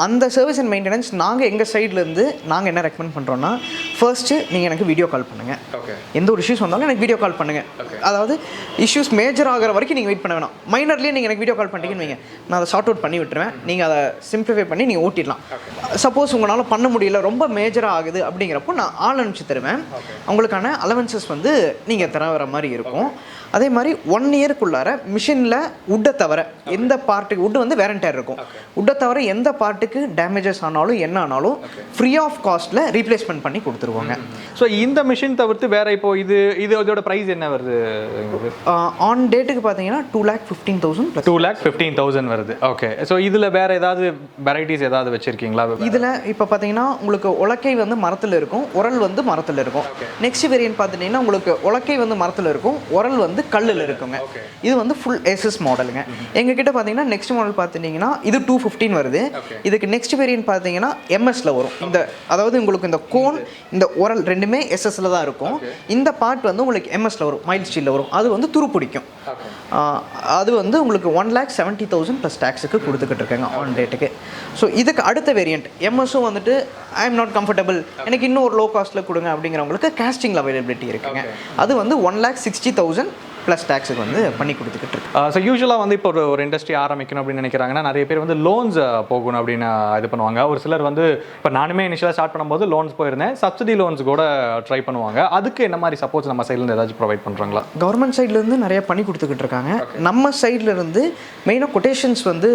அந்த சர்வீஸ் அண்ட் மெயின்டெனன்ஸ் நாங்கள் எங்கள் சைட்லேருந்து நாங்கள் என்ன ரெக்கமெண்ட் பண்ணுறோன்னா, ஃபர்ஸ்ட்டு நீங்கள் எனக்கு வீடியோ கால் பண்ணுங்கள். எந்த ஒரு இஷ்யூஸ் வந்தாலும் எனக்கு வீடியோ கால் பண்ணுங்கள். அதாவது இஷ்யூஸ் மேஜர் ஆகிற வரைக்கும் நீங்கள் வெயிட் பண்ண வேணாம். மைனர்லேயே நீங்கள் எனக்கு வீடியோ கால் பண்ணிட்டீங்கன்னு வைங்க, நான் அதை சார்ட் அவுட் பண்ணி விட்டுருவேன். நீங்கள் அதை சிம்பிளிஃபை பண்ணி நீங்கள் ஓட்டிடலாம். சப்போஸ் உங்களால் பண்ண முடியல, ரொம்ப மேஜராக ஆகுது அப்படிங்கிறப்போ நான் ஆள் அனுப்பிச்சு தருவேன். அவங்களுக்கான அலவன்சஸ் வந்து நீங்கள் தர வர மாதிரி இருக்கும். அதே மாதிரி 1 இயருக்குள்ளார மிஷினில் உட்டை தவிர எந்த பார்ட்டுக்கு, உட்டு வந்து வேரண்டர் இருக்கும், உட்டை தவிர எந்த பார்ட்டுக்கு டேமேஜஸ் ஆனாலும் என்ன ஆனாலும் ஃப்ரீ ஆஃப் காஸ்ட்டில் ரீப்ளேஸ்மெண்ட் பண்ணி கொடுத்துருவாங்க. ஸோ இந்த மிஷின் தவிர்த்து வேறு இப்போ இதோட ப்ரைஸ் என்ன வருது? ஆன் டேட்டுக்கு பார்த்தீங்கன்னா 2,15,000 2,15,000 வருது. ஓகே. ஸோ இதில் வேறு ஏதாவது வெரைட்டிஸ் ஏதாவது வச்சுருக்கீங்களா? இதில் இப்போ பார்த்தீங்கன்னா உங்களுக்கு உலக்கை வந்து மரத்தில் இருக்கும், உரல் வந்து மரத்தில் இருக்கும். நெக்ஸ்ட் வேரியன்ட் பார்த்துட்டிங்கன்னா உங்களுக்கு உலக்கை வந்து மரத்தில் இருக்கும், உரல் வந்து கல்லில் இருக்குங்க. இது வந்து ஃபுல் எஸ்எஸ் மாடலுங்க. எங்ககிட்ட பார்த்தீங்கன்னா நெக்ஸ்ட் மாடல் பார்த்துட்டிங்கன்னா இது 215 வருது. இதுக்கு நெக்ஸ்ட் வேரியன்ட் பார்த்தீங்கன்னா எம்எஸ்ல வரும். இந்த அதாவது உங்களுக்கு இந்த கோன், இந்த உரல் ரெண்டுமே எஸ்எஸ்ல தான் இருக்கும். இந்த பார்ட் வந்து உங்களுக்கு எம்எஸ்ல வரும், மைல்ட் ஸ்டீலில் வரும். அது வந்து துரு பிடிக்கும். அது வந்து உங்களுக்கு 1,70,000 ப்ளஸ் டேக்ஸுக்கு கொடுத்துக்கிட்டு இருக்காங்க ஆன் டேட்டுக்கு. ஸோ இதுக்கு அடுத்த வேரியன்ட் எம்எஸும் வந்துட்டு ஐ எம் நாட் கம்ஃபர்டபுள், எனக்கு இன்னும் ஒரு லோ காஸ்ட்டில் கொடுங்க அப்படிங்கிறவங்களுக்கு கேஸ்டிங்கில் அவைலபிலிட்டி இருக்குங்க. அது வந்து 1,60,000 ப்ளஸ் டேக்ஸுக்கு வந்து பண்ணி கொடுத்துக்கிட்டு இருக்கு. ஸோ யூஸ்வலாக வந்து இப்போ ஒரு இண்டஸ்ட்ரி ஆரம்பிக்கணும் அப்படின்னு நினைக்கிறாங்கன்னா நிறைய பேர் வந்து லோன்ஸ் போகணும் அப்படின்னு இது பண்ணுவாங்க. ஒரு சிலர் வந்து இப்போ நானுமே இனிஷியலாக ஸ்டார்ட் பண்ணும்போது லோன்ஸ் போயிருந்தேன், சப்சிடி லோன்ஸ் கூட ட்ரை பண்ணுவாங்க. அதுக்கு என்ன மாதிரி சப்போர்ட்ஸ் நம்ம சைட்லேருந்து ஏதாச்சும் ப்ரொவைட் பண்ணுறாங்களா? கவர்மெண்ட் சைட்லேருந்து நிறைய பண்ணி கொடுத்துக்கிட்டு இருக்காங்க. நம்ம சைட்லேருந்து மெயினாக கொட்டேஷன்ஸ் வந்து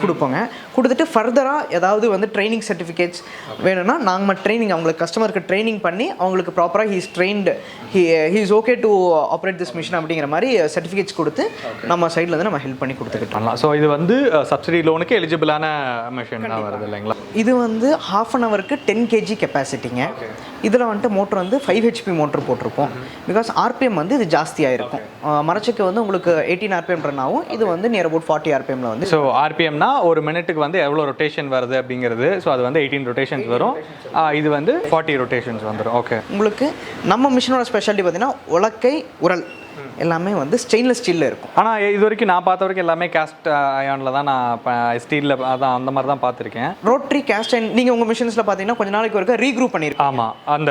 கொடுப்போங்க. கொடுத்துட்டு ஃபர்தராக ஏதாவது வந்து ட்ரைனிங் சர்டிஃபிகேட்ஸ் வேணும்னா நாங்கள் ட்ரைனிங் அவங்களுக்கு கஸ்டமருக்கு ட்ரைனிங் பண்ணி அவங்களுக்கு ப்ராப்பராக he is okay to operate this machine அப்படிங்கிற மாதிரி சர்டிஃபிகேட்ஸ் கொடுத்து நம்ம சைட்லேருந்து நம்ம ஹெல்ப் பண்ணி கொடுத்துக்கிட்டோம். ஸோ இது வந்து சப்சிடி லோனுக்கு எலிஜிபிளான மிஷின் தான் வருது இல்லைங்களா? இது வந்து 1/2 hourக்கு 10 kg கெப்பாசிட்டிங்க. இதில் வந்துட்டு மோட்டர் வந்து 5 HP மோட்டர் போட்டிருப்போம். பிகாஸ் ஆர்பிஎம் வந்து இது ஜாஸ்தியாக இருக்கும். மரச்செக்கு வந்து உங்களுக்கு 18 RPM ரன் ஆகும். இது வந்து நியர் அபவுட் 40 RPMல வந்து. ஸோ ஆர்பிஎம்னா ஒரு மினிட்டுக்கு வந்து எவ்வளோ ரொட்டேஷன் வருது அப்படிங்கிறது. ஸோ அது வந்து 18 ரொட்டேஷன்ஸ் வரும், இது வந்து 40 ரொட்டேஷன்ஸ் வந்துடும். ஓகே. உங்களுக்கு நம்ம மிஷினோட ஸ்பெஷாலிட்டி பார்த்தீங்கன்னா உலக்கை, உரல் எல்லாமே வந்து ஸ்டெயின்லெஸ் ஸ்டீலில் இருக்கும். ஆனால் இது வரைக்கும் நான் பார்த்த வரைக்கும் எல்லாமே கேஸ்ட் அயனில் தான் நான் ஸ்டீலில் அதான் அந்த மாதிரி தான் பார்த்துருக்கேன். ரோட்டரி கேஸ்ட் அயன் நீங்கள் உங்கள் மிஷின்ஸில் பார்த்தீங்கன்னா கொஞ்சம் நாளைக்கு ஒருக்க ரீக்ரூப் பண்ணியிருக்கோம். ஆமாம், அந்த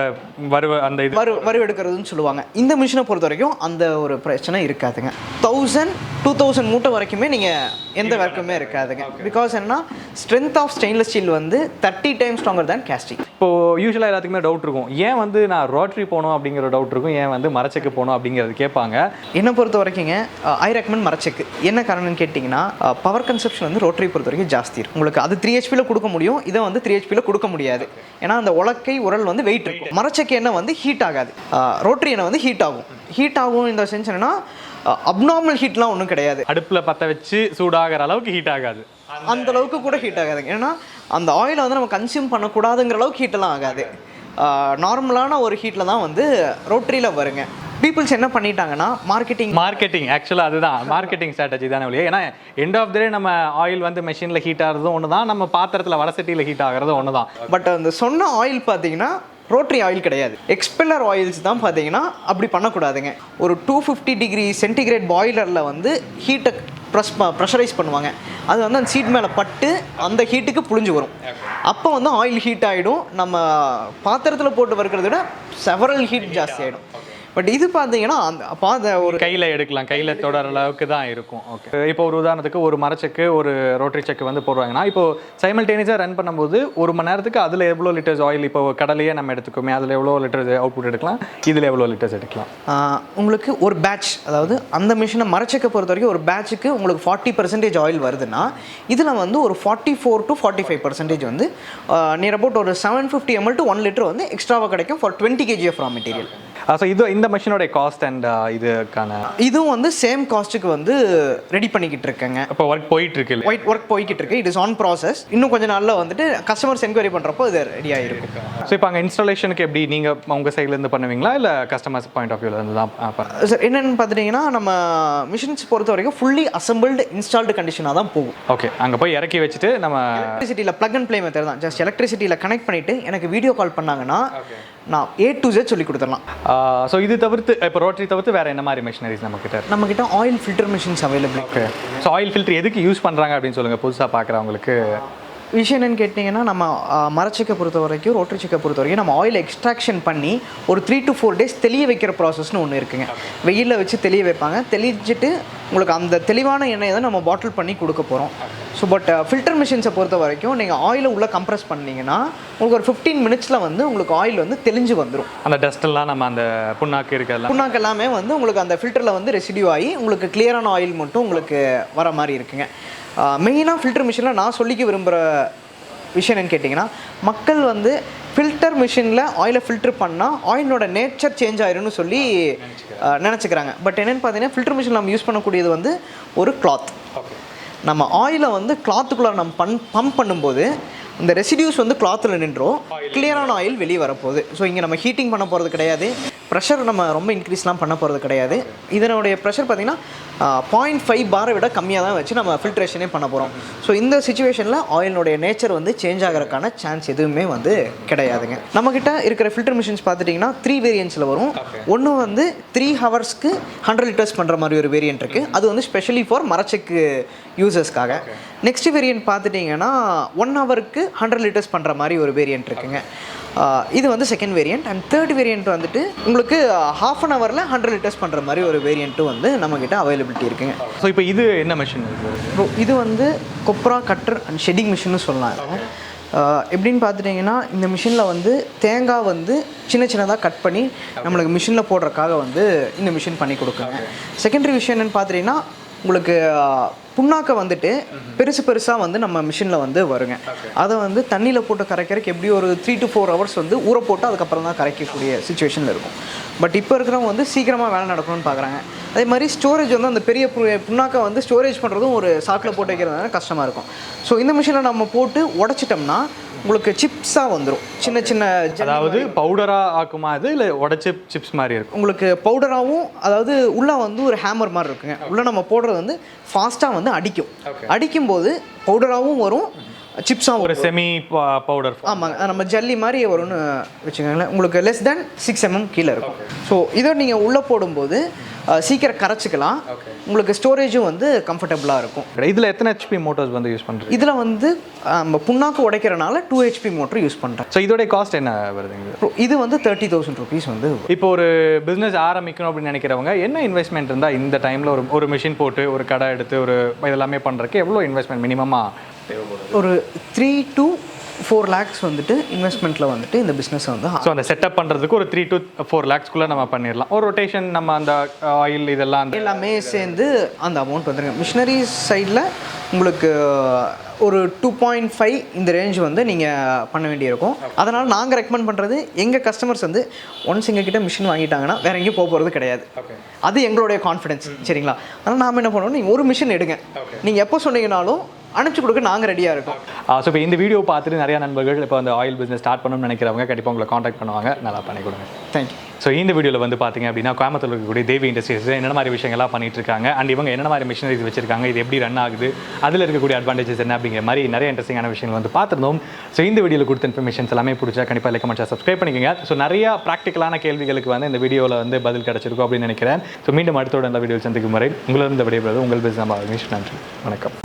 அந்த இது வரு எடுக்கிறதுன்னு சொல்லுவாங்க. இந்த மிஷினை பொறுத்த வரைக்கும் அந்த ஒரு பிரச்சனை இருக்காதுங்க. 1000-2000 மூட்டை வரைக்குமே நீங்கள் எந்த ஒர்க்குமே இருக்காதுங்க. பிகாஸ் என்னன்னா ஸ்ட்ரென்த் ஆஃப் ஸ்டெயின்லெஸ் ஸ்டீல் வந்து 30 times ஸ்ட்ராங்கர் தேன் கேஸ்டிங். இப்போது யூஸ்வலாக எல்லாத்துக்குமே டவுட் இருக்கும், ஏன் வந்து நான் ரோட்டரி போகணும் அப்படிங்கிற டவுட் இருக்கும், ஏன் வந்து மரச்செக்கு போகணும் அப்படிங்கிறது கேட்பாங்க. என்னை பொறுத்த வரைக்குங்க ஐ ரெக்கமெண்ட் மரச்செக்கு. என்ன காரணம்னு கேட்டிங்கன்னா பவர் கன்சப்ஷன் வந்து ரோட்டரி பொறுத்த வரைக்கும் ஜாஸ்தி இருக்கும். உங்களுக்கு அது 3 HPயில் கொடுக்க முடியும், இதை வந்து 3 HPயில் கொடுக்க முடியாது. ஏன்னா அந்த உலக்கை, உரல் வந்து வெயிட் இருக்கும். மரச்செக்கு எண்ணெய் வந்து ஹீட் ஆகாது, ரோட்டரி எண்ணெய் வந்து ஹீட் ஆகும். இந்த சென்ஸ் என்னன்னா அப்நார்மல் ஹீட்லாம் ஒன்றும் கிடையாது. அடுப்பில் பற்ற வச்சு சூடாகிற அளவுக்கு ஹீட் ஆகாது, அந்த அளவுக்கு கூட ஹீட் ஆகாதுங்க. ஏன்னா அந்த ஆயிலை வந்து நம்ம கன்சியூம் பண்ணக்கூடாதுங்கிற அளவுக்கு ஹீட்டெல்லாம் ஆகாது. நார்மலான ஒரு ஹீட்டில் தான் வந்து ரோட்டரியில் வருங்க. பீப்புள்ஸ் என்ன பண்ணிட்டாங்கன்னா மார்க்கெட்டிங் ஆக்சுவலாக அதுதான் மார்க்கெட்டிங் ஸ்ட்ராட்டஜி தானே இல்லையா? ஏன்னா எண்ட் ஆஃப் த டே நம்ம ஆயில் வந்து மெஷினில் ஹீட் ஆகிறதும் ஒன்று தான், நம்ம பாத்திரத்தில் வடசட்டியில் ஹீட் ஆகிறதும் ஒன்று தான். பட் அந்த சொன்ன ஆயில் பார்த்தீங்கன்னா ரோட்டரி ஆயில் கிடையாது, எக்ஸ்பெல்லர் ஆயில்ஸ் தான். பார்த்தீங்கன்னா அப்படி பண்ணக்கூடாதுங்க. ஒரு 250 degree சென்டிகிரேட் பாய்லரில் வந்து ஹீட்டை ப்ரெஷரைஸ் பண்ணுவாங்க. அது வந்து அந்த சீட் மேலே பட்டு அந்த ஹீட்டுக்கு புழிஞ்சு வரும். அப்போ வந்து ஆயில் ஹீட் ஆகிடும். நம்ம பாத்திரத்தில் போட்டு வறுக்கிறத விட செவரல் ஹீட் ஜாஸ்தி ஆகிடும். பட் இது பார்த்தீங்கன்னா அந்த ஒரு கையில் எடுக்கலாம், கையில் தொடர அளவுக்கு தான் இருக்கும். ஓகே, இப்போ ஒரு உதாரணத்துக்கு ஒரு மரச்செக்கு ஒரு ரோட்டரி செக்கு வந்து போடுவாங்கன்னா, இப்போ சைமல்டேனியஸாக ரன் பண்ணும்போது ஒரு மணி நேரத்துக்கு அதில் எவ்வளோ லிட்டர்ஸ் ஆயில், இப்போ கடலையே நம்ம எடுத்துக்கோமே, அதில் எவ்வளோ லிட்டர்ஸ் அவுட்புட் எடுக்கலாம், இதில் எவ்வளோ லிட்டர்ஸ் எடுக்கலாம்? உங்களுக்கு ஒரு பேட்ச், அதாவது அந்த மிஷினை மரச்செக்கை பொறுத்த வரைக்கும் ஒரு பேட்சுக்கு உங்களுக்கு 40% ஆயில் வருதுன்னா, இதில் வந்து ஒரு 44 to 45% வந்து நியர் அபவுட் ஒரு 750 ml to 1 liter வந்து எக்ஸ்ட்ராவாக கிடைக்கும் for 20 kg of raw material. So இந்த மிஷினோட காஸ்ட் அண்ட் இதுவும் வந்து சேம் காஸ்ட்டுக்கு வந்து ரெடி பண்ணிக்கிட்டு இருக்கேங்க. இப்போ ஒர்க் போயிட்டு இருக்கு, ஒர்க் போய்கிட்டு இருக்கு. It is on process. இன்னும் கொஞ்சம் நாளில் வந்துட்டு கஸ்டமர்ஸ் என்கொயரி பண்ணுறப்போ இது ரெடி ஆகிருக்கும். ஸோ இப்போ அங்கே இன்ஸ்டாலேஷனுக்கு எப்படி நீங்கள் உங்கள் சைட்லேருந்து பண்ணுவீங்களா இல்லை கஸ்டமர்ஸ் பாயிண்ட் ஆஃப் வியூலேருந்து தான்? சார் என்னென்னு பார்த்துட்டிங்கன்னா, நம்ம மிஷின்ஸ் பொறுத்த வரைக்கும் ஃபுல்லி அசம்பிள்டு இன்ஸ்டால்டு கண்டிஷனாக தான் போகும். ஓகே, அங்கே போய் இறக்கி வச்சுட்டு நம்ம எலக்ட்ரிசிட்டியில் ப்ளக் அண்ட் ப்ளே மெத்தட் தான். ஜஸ்ட் எலக்ட்ரிசிட்டியில் கனெக்ட் பண்ணிவிட்டு எனக்கு வீடியோ கால் பண்ணாங்கன்னா நான் A to Z சொல்லி கொடுத்துடலாம். ஸோ இது தவிர்த்து இப்போ ரோட்டரி தவிர்த்து வேறு என்ன மாதிரி மிஷினரிஸ் நம்மக்கிட்ட oil filter machines available. Okay, so oil filter எதுக்கு யூஸ் பண்ணுறாங்க அப்படின்னு சொல்லுங்கள், புதுசாக பார்க்குறவங்களுக்கு. விஷயம் என்னென்னு கேட்டிங்கன்னா, நம்ம மரச்செக்கை பொறுத்த வரைக்கும் ரோட்டரி செக்கை பொறுத்த வரைக்கும் நம்ம ஆயில் எக்ஸ்ட்ராக்ஷன் பண்ணி ஒரு 3 to 4 days தெளிய வைக்கிற ப்ராசஸ்னு ஒன்று இருக்குங்க. வெயிலில் வச்சு தெளிய வைப்பாங்க. தெளிச்சிட்டு உங்களுக்கு அந்த தெளிவான எண்ணெயை தான் நம்ம பாட்டில் பண்ணி கொடுக்க போகிறோம். ஸோ பட் ஃபில்டர் மிஷின்ஸை பொறுத்த வரைக்கும் நீங்கள் ஆயிலை உள்ளே கம்ப்ரெஸ் பண்ணிங்கன்னா உங்களுக்கு ஒரு 15 minutesல வந்து உங்களுக்கு ஆயில் வந்து தெளிஞ்சு வந்துடும். அந்த டஸ்ட்டெல்லாம் நம்ம அந்த புண்ணாக்கு எல்லாமே வந்து உங்களுக்கு அந்த ஃபில்டரில் வந்து ரெசிடியூ ஆகி உங்களுக்கு கிளியரான ஆயில் மட்டும் உங்களுக்கு வர மாதிரி இருக்குங்க. மெயினாக ஃபில்டர் மிஷினில் நான் சொல்லிக்க விரும்புகிற விஷயம் என்னன்னு கேட்டிங்கன்னா, மக்கள் வந்து ஃபில்டர் மிஷினில் ஆயிலை ஃபில்டர் பண்ணால் ஆயிலோட நேச்சர் சேஞ்ச் ஆயிரும்னு சொல்லி நினச்சிக்கிறாங்க. பட் என்னென்னு பார்த்தீங்கன்னா, ஃபில்டர் மிஷின் நம்ம யூஸ் பண்ணக்கூடியது வந்து ஒரு கிளாத். நம்ம ஆயிலை வந்து கிளாத்துக்குள்ளே நம்ம பம்ப் பண்ணும்போது இந்த ரெசிடியூஸ் வந்து கிளாத்தில் நின்றோம், கிளியரான ஆயில் வெளியே வரப்போகுது. ஸோ இங்கே நம்ம ஹீட்டிங் பண்ண போகிறது கிடையாது, ப்ரெஷர் நம்ம ரொம்ப இன்க்ரீஸ்லாம் பண்ண போகிறது கிடையாது. இதனுடைய ப்ரெஷர் பார்த்திங்கன்னா 0.5 பாரை விட கம்மியாக தான் வச்சு நம்ம ஃபில்ட்ரேஷனே பண்ண போகிறோம். ஸோ இந்த சுச்சுவேஷனில் ஆயிலுடைய நேச்சர் வந்து சேஞ்ச் ஆகிறதுக்கான சான்ஸ் எதுவுமே வந்து கிடையாதுங்க. நம்மக்கிட்ட இருக்கிற ஃபில்டர் மிஷின்ஸ் பார்த்துட்டிங்கன்னா 3 வேரியன்ட்ஸில் வரும். ஒன்று வந்து 3 ஹவர்ஸ்க்கு 100 liters பண்ணுற மாதிரி ஒரு வேரியன்ட் இருக்குது. அது வந்து ஸ்பெஷலி ஃபார் மரச்செக்கு யூசர்ஸ்க்காக. நெக்ஸ்ட் வேரியன்ட் பார்த்துட்டிங்கன்னா 1 ஹவருக்கு 100 liters பண்ணுற மாதிரி ஒரு வேரியன்ட் இருக்குங்க. இது வந்து second variant. And third variant வந்துட்டு உங்களுக்கு 1/2 an hourல 100 liters பண்ணுற மாதிரி ஒரு வேரியண்ட்டும் வந்து நம்மக்கிட்ட அவைலபிலிட்டி இருக்குங்க. ஸோ இப்போ இது என்ன மிஷின்? இது வந்து கொப்ரா கட்டர் அண்ட் ஷெட்டிங் மிஷின்னு சொல்லலாம். எப்படின்னு பார்த்துட்டிங்கன்னா, இந்த மிஷினில் வந்து தேங்காய் வந்து சின்னதாக கட் பண்ணி நம்மளுக்கு மிஷினில் போடுறதுக்காக வந்து இந்த மிஷின் பண்ணி கொடுக்குங்க. செகண்டரி விஷயம் என்னென்னு பார்த்துட்டிங்கன்னா, உங்களுக்கு புண்ணாக்கை வந்துட்டு பெருசாக வந்து நம்ம மிஷினில் வந்து வருங்க. அதை வந்து தண்ணியில் போட்டு கரைக்கிறதுக்கு எப்படி ஒரு 3 to 4 hours வந்து ஊற போட்டு அதுக்கப்புறம் தான் கரைக்கக்கூடிய சுச்சுவேஷனில் இருக்கும். பட் இப்போ இருக்கிறவங்க வந்து சீக்கிரமாக வேலை நடக்கணும்னு பார்க்குறாங்க. அதே மாதிரி ஸ்டோரேஜ் வந்து அந்த பெரிய புண்ணாக்கை வந்து ஸ்டோரேஜ் பண்ணுறதும் ஒரு சாக்கில் போட்டு வைக்கிறதுனால கஷ்டமாக இருக்கும். ஸோ இந்த மிஷினில் நம்ம போட்டு உடச்சிட்டோம்னா உங்களுக்கு சிப்ஸாக வந்துடும். சின்ன அதாவது பவுடராக ஆக்குமா இது, இல்லை உடச்சி சிப்ஸ் மாதிரி இருக்கும்? உங்களுக்கு பவுடராகவும், அதாவது உள்ளே வந்து ஒரு ஹேமர் மாதிரி இருக்குங்க. உள்ளே நம்ம போடுறது வந்து ஃபாஸ்ட்டாக வந்து அடிக்கும்போது பவுடராகவும் வரும், சிப்ஸாகவும் ஒரு செமி பவுடர். ஆமாங்க, நம்ம ஜல்லி மாதிரி வரும்னு வச்சுக்கோங்களேன். உங்களுக்கு less than 6 mm கீழே இருக்கும். ஸோ இதை நீங்கள் உள்ளே போடும்போது சீக்கிரம் கரைச்சிக்கலாம். உங்களுக்கு ஸ்டோரேஜும் வந்து கம்ஃபர்டபுளாக இருக்கும். இதில் எத்தனை HP மோட்டர்ஸ் வந்து யூஸ் பண்ணுறீங்க? இதில் வந்து நம்ம புண்ணாக்கு உடைக்கிறனால 2 HP மோட்டர் யூஸ் பண்ணுறேன். ஸோ இதோடைய காஸ்ட் என்ன வருதுங்க? இது வந்து 30,000 rupees வந்து. இப்போ ஒரு பிஸ்னஸ் ஆரம்பிக்கணும் அப்படின்னு நினைக்கிறவங்க என்ன இன்வெஸ்ட்மெண்ட் இருந்தால் இந்த டைமில் ஒரு மிஷின் போட்டு ஒரு கடை எடுத்து ஒரு இதெல்லாமே பண்ணுறதுக்கு எவ்வளோ இன்வெஸ்ட்மெண்ட் மினிமமாக தேவைப்படுது? ஒரு 3 to 4 lakhs வந்துட்டு இன்வெஸ்ட்மெண்ட்டில் வந்துட்டு இந்த பிஸ்னஸ் வந்து. ஸோ அந்த செட்டப் பண்ணுறதுக்கு ஒரு 3 to 4 lakhsக்குள்ளே நம்ம பண்ணிடலாம். ஒரு ரொட்டேஷன் நம்ம அந்த ஆயில் இதெல்லாம் எல்லாமே சேர்ந்து அந்த அமௌண்ட் வந்துருங்க. மிஷினரி சைடில் உங்களுக்கு ஒரு 2.5 இந்த ரேஞ்ச் வந்து நீங்கள் பண்ண வேண்டியிருக்கும். அதனால் நாங்கள் ரெக்கமெண்ட் பண்ணுறது, எங்கள் கஸ்டமர்ஸ் வந்து ஒன்ஸ் எங்ககிட்ட மிஷின் வாங்கிட்டாங்கன்னா வேறு எங்கேயும் போகிறது கிடையாது. அது எங்களுடைய கான்ஃபிடென்ஸ், சரிங்களா? அதனால் நாம் என்ன பண்ணுவோம், நீங்கள் ஒரு மிஷின் எடுங்க, நீங்கள் எப்போ சொன்னீங்கனாலும் அனுப்பிச்சு கொடுக்க நாங்கள் ரெடியாக இருக்கோம். ஸோ இப்போ இந்த வீடியோ பார்த்துட்டு நிறையா நண்பர்கள் இப்போ அந்த ஆயில் பிஸ்னஸ் ஸ்டார்ட் பண்ணணும்னு நினைக்கிறவங்க கண்டிப்பாக உங்களை காண்டாக்ட் பண்ணுவாங்க, நல்லா பண்ணி கொடுங்க. தேங்க்யூ. ஸோ இந்த வீடியோவில் வந்து பார்த்தீங்க அப்படின்னா கோயம்புத்தூர் இருக்கக்கூடிய தேவி இண்டஸ்ட்ரீஸ் என்ன மாதிரி விஷயங்கள்லாம் பண்ணிட்டு இருக்காங்க அண்ட் இவங்க என்ன மாதிரி மிஷினரிஸ் வச்சிருக்காங்க, இது எப்படி ரன் ஆகுது, அதில் இருக்கக்கூடிய அட்வான்டேஜஸ் என்ன அப்படிங்கிற மாதிரி நிறைய இன்ட்ரெஸ்டிங்கான விஷயங்கள் வந்து பார்த்துருந்தோம். ஸோ இந்த வீடியோவில் கொடுத்த இன்ஃபர்மேஷன்ஸ் எல்லாமே பிடிச்சா கண்டிப்பாக லைக் கமெண்ட் சப்ஸ்கிரைப் பண்ணிக்கோங்க. ஸோ நிறைய ப்ராக்டிக்கலான கேள்விகளுக்கு வந்து இந்த வீடியோவில் வந்து பதில் கிடச்சிருக்கும் அப்படின்னு நினைக்கிறேன். ஸோ மீண்டும் அடுத்தோட நல்ல வீடியோ சந்திக்கும் வரை உங்களிருந்து விடைபெறுவது உங்கள் பிஸ்னஸ். நன்றி, வணக்கம்.